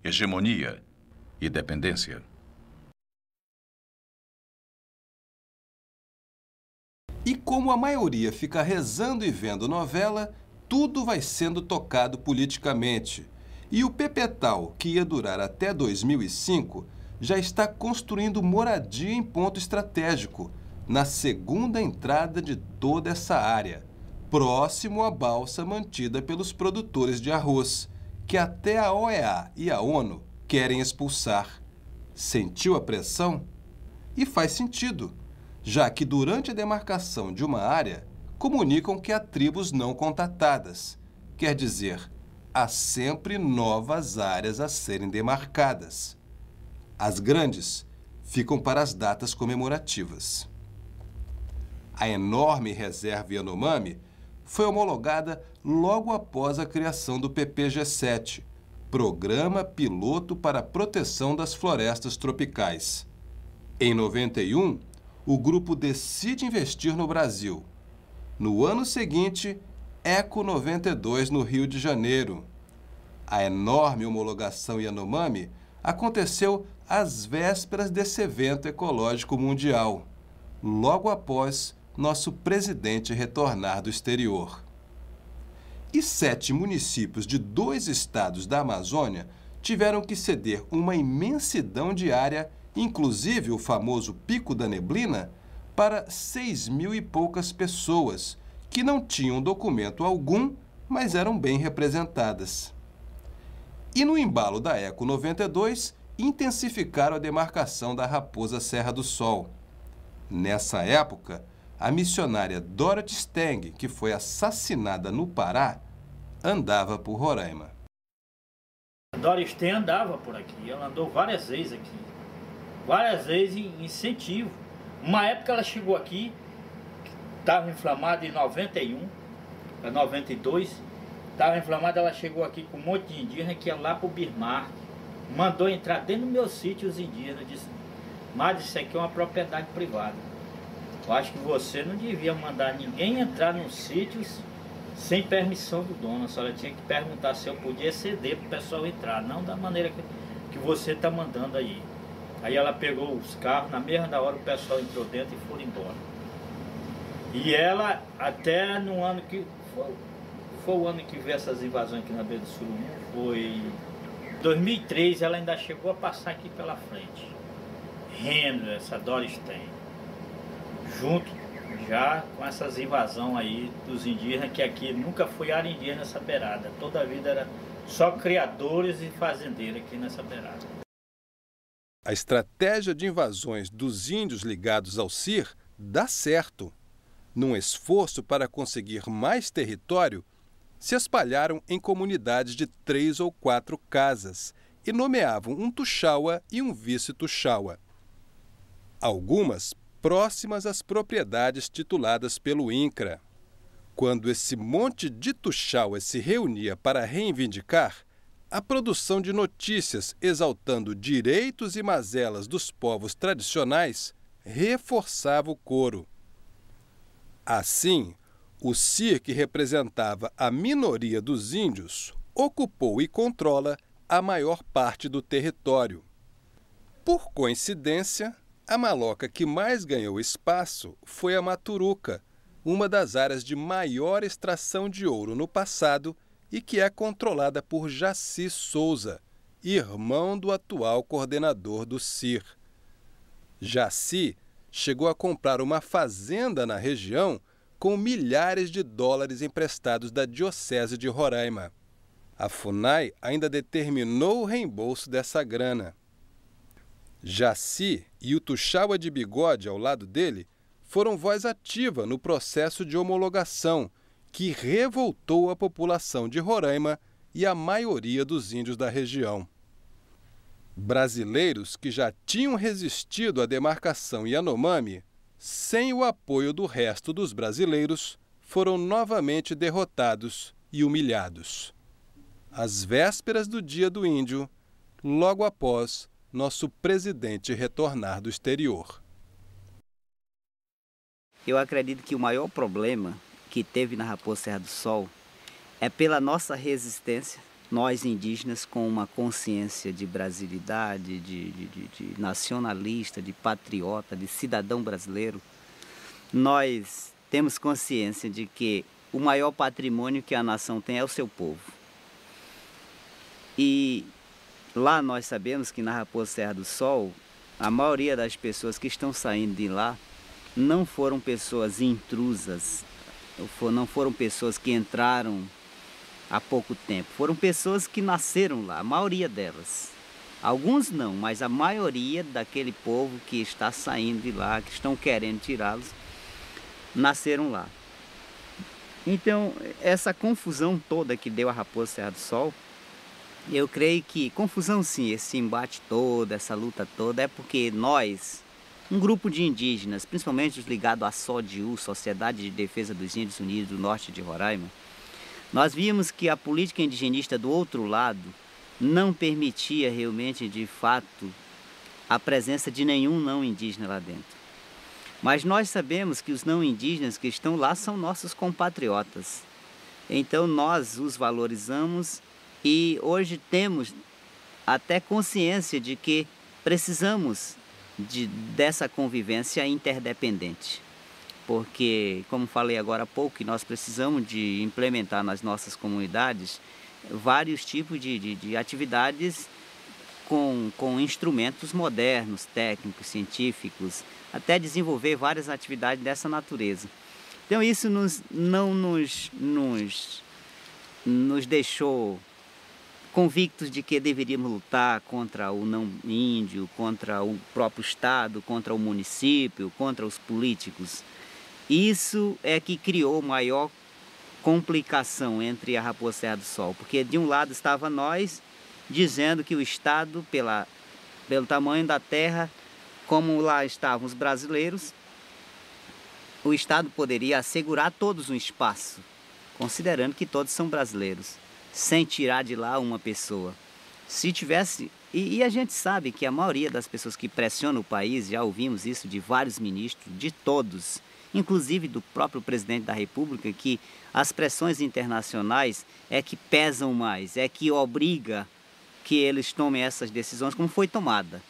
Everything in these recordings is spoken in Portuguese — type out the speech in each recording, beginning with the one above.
hegemonia e dependência. E como a maioria fica rezando e vendo novela, tudo vai sendo tocado politicamente. E o Pepetal, que ia durar até 2005, já está construindo moradia em ponto estratégico, na segunda entrada de toda essa área, próximo à balsa mantida pelos produtores de arroz, que até a OEA e a ONU querem expulsar. Sentiu a pressão? E faz sentido, já que durante a demarcação de uma área, comunicam que há tribos não contatadas. Quer dizer, há sempre novas áreas a serem demarcadas. As grandes ficam para as datas comemorativas. A enorme reserva Yanomami foi homologada logo após a criação do PPG-7, Programa Piloto para a Proteção das Florestas Tropicais. Em 91, o grupo decide investir no Brasil. No ano seguinte, Eco 92 no Rio de Janeiro. A enorme homologação Yanomami aconteceu às vésperas desse evento ecológico mundial, logo após nosso presidente retornar do exterior. E 7 municípios de 2 estados da Amazônia tiveram que ceder uma imensidão de área, inclusive o famoso Pico da Neblina, para 6.000 e poucas pessoas, que não tinham documento algum, mas eram bem representadas. E no embalo da Eco 92, intensificaram a demarcação da Raposa Serra do Sol. Nessa época, a missionária Dorothy Stang, que foi assassinada no Pará, andava por Roraima. A Dorothy Stang andava por aqui, ela andou várias vezes aqui. Várias vezes em incentivo. Uma época ela chegou aqui, estava inflamada em 91, para 92, estava inflamada, ela chegou aqui com um monte de indígena que ia lá para o Birmar, mandou entrar dentro do meu sítio os indígenas, disse, mas isso aqui é uma propriedade privada. Eu acho que você não devia mandar ninguém entrar nos sítios sem permissão do dono, a senhora tinha que perguntar se eu podia ceder para o pessoal entrar, não da maneira que você está mandando aí. Aí ela pegou os carros, na mesma hora o pessoal entrou dentro e foram embora. E ela, até no ano que... Foi o ano que veio essas invasões aqui na beira do Surumim, foi... 2003, ela ainda chegou a passar aqui pela frente. Rendo, essa Dorothy Stang. Junto já com essas invasões aí dos indígenas, que aqui nunca foi área indígena nessa beirada. Toda a vida era só criadores e fazendeiros aqui nessa beirada. A estratégia de invasões dos índios ligados ao CIR dá certo. Num esforço para conseguir mais território, se espalharam em comunidades de 3 ou 4 casas e nomeavam um tuxaua e um vice-tuxaua. Algumas próximas às propriedades tituladas pelo INCRA. Quando esse monte de tuxauas se reunia para reivindicar, a produção de notícias exaltando direitos e mazelas dos povos tradicionais reforçava o coro. Assim, o CIR, que representava a minoria dos índios, ocupou e controla a maior parte do território. Por coincidência, a maloca que mais ganhou espaço foi a Maturuca, uma das áreas de maior extração de ouro no passado e que é controlada por Jaci Souza, irmão do atual coordenador do CIR. Jaci chegou a comprar uma fazenda na região com milhares de dólares emprestados da Diocese de Roraima. A FUNAI ainda determinou o reembolso dessa grana. Jaci e o tuxaua de bigode ao lado dele foram voz ativa no processo de homologação, que revoltou a população de Roraima e a maioria dos índios da região. Brasileiros que já tinham resistido à demarcação Yanomami, sem o apoio do resto dos brasileiros, foram novamente derrotados e humilhados. Às vésperas do Dia do Índio, logo após nosso presidente retornar do exterior. Eu acredito que o maior problema que teve na Raposa Serra do Sol é pela nossa resistência nós indígenas com uma consciência de brasilidade, de nacionalista, de patriota, de cidadão brasileiro, nós temos consciência de que o maior patrimônio que a nação tem é o seu povo. E lá nós sabemos que na Raposa Serra do Sol, a maioria das pessoas que estão saindo de lá não foram pessoas intrusas, não foram pessoas que entraram há pouco tempo, foram pessoas que nasceram lá, a maioria delas. Alguns não, mas a maioria daquele povo que está saindo de lá, que estão querendo tirá-los, nasceram lá. Então, essa confusão toda que deu a Raposa Serra do Sol, eu creio que, confusão sim, esse embate todo, essa luta toda, é porque nós, um grupo de indígenas, principalmente os ligados à SODIU, Sociedade de Defesa dos Índios Unidos do Norte de Roraima, nós vimos que a política indigenista do outro lado não permitia realmente, de fato, a presença de nenhum não indígena lá dentro. Mas nós sabemos que os não indígenas que estão lá são nossos compatriotas. Então nós os valorizamos e hoje temos até consciência de que precisamos dessa convivência interdependente. Porque, como falei agora há pouco, nós precisamos de implementar nas nossas comunidades vários tipos de atividades com instrumentos modernos, técnicos, científicos, até desenvolver várias atividades dessa natureza. Então isso não nos deixou convictos de que deveríamos lutar contra o não índio, contra o próprio Estado, contra o município, contra os políticos. Isso é que criou maior complicação entre a Raposa Serra do Sol, porque de um lado estava nós dizendo que o Estado, pelo tamanho da terra, como lá estavam os brasileiros, o Estado poderia assegurar a todos um espaço, considerando que todos são brasileiros, sem tirar de lá uma pessoa. Se tivesse... E a gente sabe que a maioria das pessoas que pressionam o país, já ouvimos isso de vários ministros, de todos, inclusive do próprio presidente da República, que as pressões internacionais é que pesam mais, é que obriga que eles tomem essas decisões como foi tomada.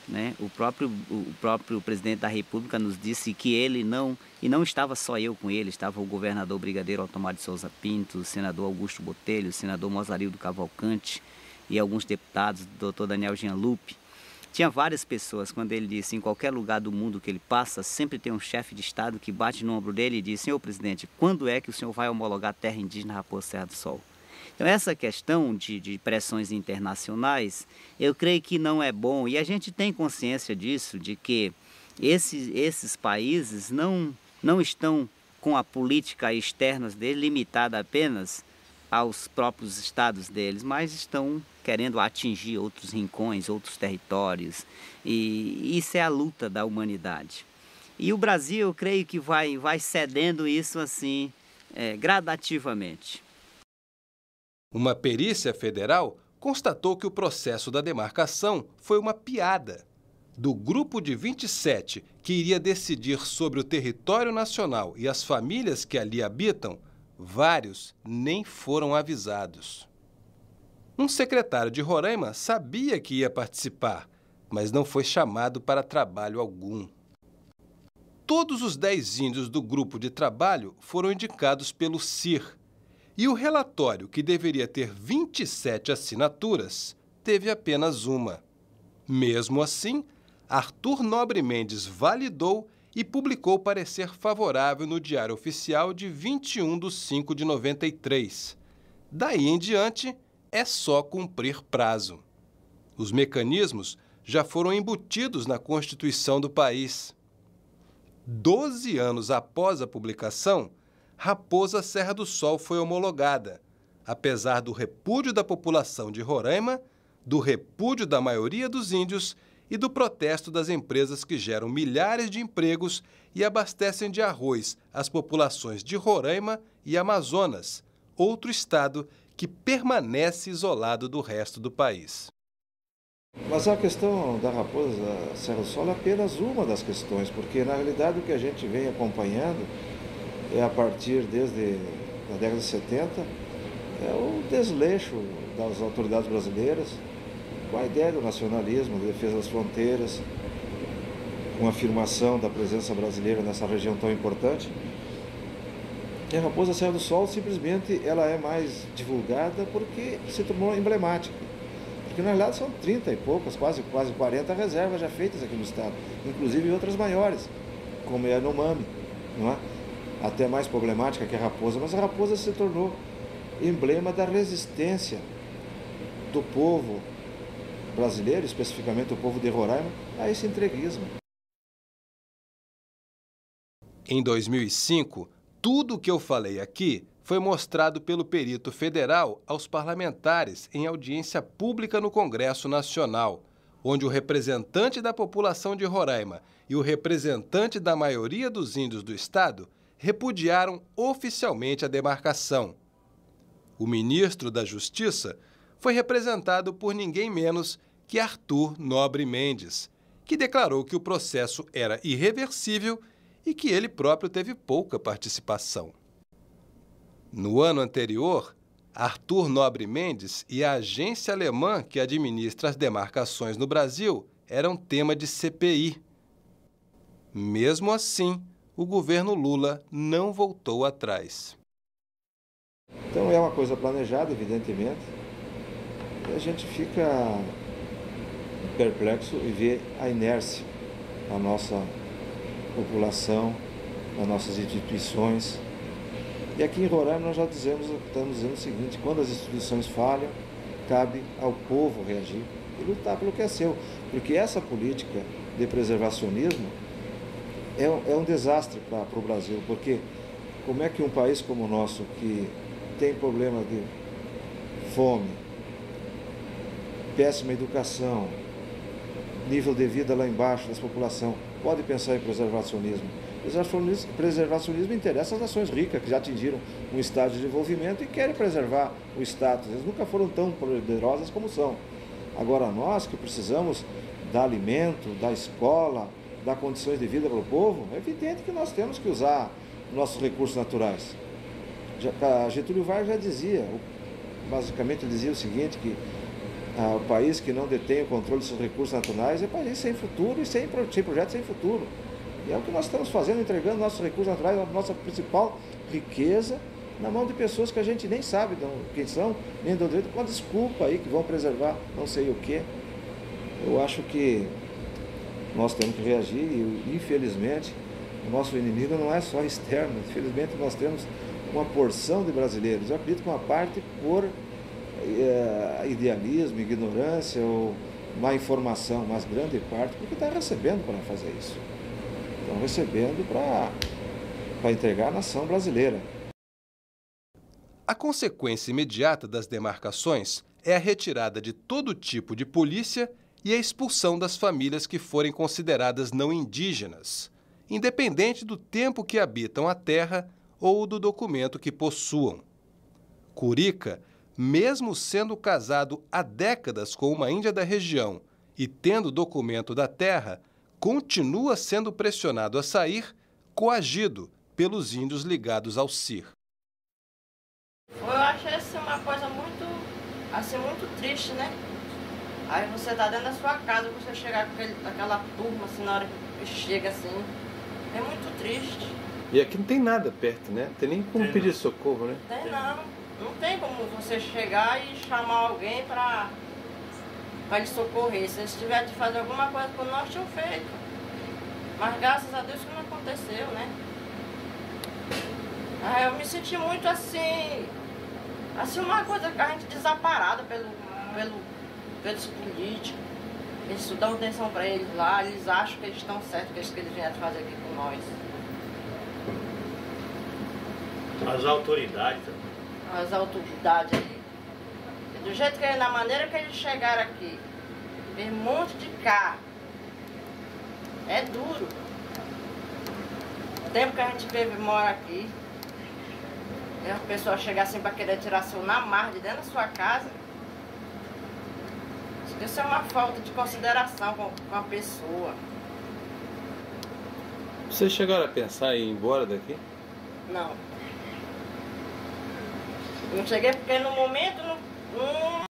Né? O próprio presidente da República nos disse que ele não, e não estava só eu com ele, estava o governador Brigadeiro Altomar de Souza Pinto, o senador Augusto Botelho, o senador Mozarildo Cavalcante e alguns deputados, o Dr. Daniel Gianlupe. Tinha várias pessoas, quando ele disse, em qualquer lugar do mundo que ele passa, sempre tem um chefe de Estado que bate no ombro dele e diz: senhor presidente, quando é que o senhor vai homologar a terra indígena Raposa Serra do Sol? Então essa questão de pressões internacionais, eu creio que não é bom, e a gente tem consciência disso, de que esses países não estão com a política externa deles limitada apenas aos próprios estados deles, mas estão querendo atingir outros rincões, outros territórios, e isso é a luta da humanidade. E o Brasil, eu creio que vai cedendo isso assim, gradativamente. Uma perícia federal constatou que o processo da demarcação foi uma piada. Do grupo de 27 que iria decidir sobre o território nacional e as famílias que ali habitam, vários nem foram avisados. Um secretário de Roraima sabia que ia participar, mas não foi chamado para trabalho algum. Todos os 10 índios do grupo de trabalho foram indicados pelo CIR, e o relatório, que deveria ter 27 assinaturas, teve apenas uma. Mesmo assim, Arthur Nobre Mendes validou e publicou parecer favorável no Diário Oficial de 21/5/93. Daí em diante, é só cumprir prazo. Os mecanismos já foram embutidos na Constituição do país. 12 anos após a publicação, Raposa Serra do Sol foi homologada, apesar do repúdio da população de Roraima, do repúdio da maioria dos índios e do protesto das empresas que geram milhares de empregos e abastecem de arroz as populações de Roraima e Amazonas, outro estado que permanece isolado do resto do país. Mas a questão da Raposa Serra do Sol é apenas uma das questões, porque na realidade o que a gente vem acompanhando é a partir desde a década de 70, é o desleixo das autoridades brasileiras, com a ideia do nacionalismo, da defesa das fronteiras, com a afirmação da presença brasileira nessa região tão importante. E a Raposa Serra do Sol, simplesmente, ela é mais divulgada porque se tornou emblemática. Porque, na realidade, são 30 e poucas, quase 40 reservas já feitas aqui no estado, inclusive outras maiores, como é a Yanomami, não é? Até mais problemática que a Raposa, mas a Raposa se tornou emblema da resistência do povo brasileiro, especificamente o povo de Roraima, a esse entreguismo. Em 2005, tudo o que eu falei aqui foi mostrado pelo perito federal aos parlamentares em audiência pública no Congresso Nacional, onde o representante da população de Roraima e o representante da maioria dos índios do estado repudiaram oficialmente a demarcação. O ministro da Justiça foi representado por ninguém menos que Arthur Nobre Mendes, que declarou que o processo era irreversível e que ele próprio teve pouca participação. No ano anterior, Arthur Nobre Mendes e a agência alemã que administra as demarcações no Brasil eram tema de CPI. Mesmo assim, o governo Lula não voltou atrás. Então é uma coisa planejada, evidentemente, e a gente fica perplexo e vê a inércia da nossa população, das nossas instituições. E aqui em Roraima nós já estamos dizendo o seguinte: quando as instituições falham, cabe ao povo reagir e lutar pelo que é seu. Porque essa política de preservacionismo é um desastre para o Brasil. Porque como é que um país como o nosso, que tem problema de fome, péssima educação, nível de vida lá embaixo da população, pode pensar em preservacionismo? Preservacionismo interessa às nações ricas, que já atingiram um estágio de desenvolvimento e querem preservar o status. Eles nunca foram tão poderosas como são. Agora nós, que precisamos dar alimento, dar escola, dar condições de vida para o povo, é evidente que nós temos que usar nossos recursos naturais. Getúlio Vargas já dizia, basicamente dizia o seguinte, que o país que não detém o controle dos seus recursos naturais é país sem futuro e sem projeto sem futuro. E é o que nós estamos fazendo, entregando nossos recursos naturais, a nossa principal riqueza, na mão de pessoas que a gente nem sabe quem são, nem do direito, com a desculpa aí que vão preservar não sei o quê. Eu acho que nós temos que reagir e, infelizmente, o nosso inimigo não é só externo. Infelizmente, nós temos uma porção de brasileiros, eu acredito que uma parte por idealismo, ignorância ou má informação, mas grande parte porque está recebendo para fazer isso. Estão recebendo para entregar a nação brasileira. A consequência imediata das demarcações é a retirada de todo tipo de polícia e a expulsão das famílias que forem consideradas não indígenas, independente do tempo que habitam a terra ou do documento que possuam. Curica, mesmo sendo casado há décadas com uma índia da região e tendo documento da terra, continua sendo pressionado a sair, coagido pelos índios ligados ao CIR. Eu achei assim uma coisa muito triste, né? Aí você tá dentro da sua casa, você chegar com aquela turma assim, na hora que chega assim, é muito triste. E aqui não tem nada perto, né? Não tem nem como pedir socorro, né? Tem não. Não tem como você chegar e chamar alguém para lhe socorrer. Se eles tiverem de fazer alguma coisa por nós, tinham feito. Mas graças a Deus que não aconteceu, né? Eu me senti muito assim uma coisa que a gente desamparada pelos políticos. Eles dão atenção para eles lá, eles acham que eles estão certos, que eles vieram fazer aqui com nós. As autoridades também. As autoridades aí. Do jeito que na maneira que eles chegaram aqui, tem um monte de carro. É duro. O tempo que a gente vive e mora aqui, e a pessoa chega assim para querer tirar seu namar de dentro da sua casa, isso é uma falta de consideração com a pessoa. Vocês chegaram a pensar em ir embora daqui? Não. Não cheguei porque no momento não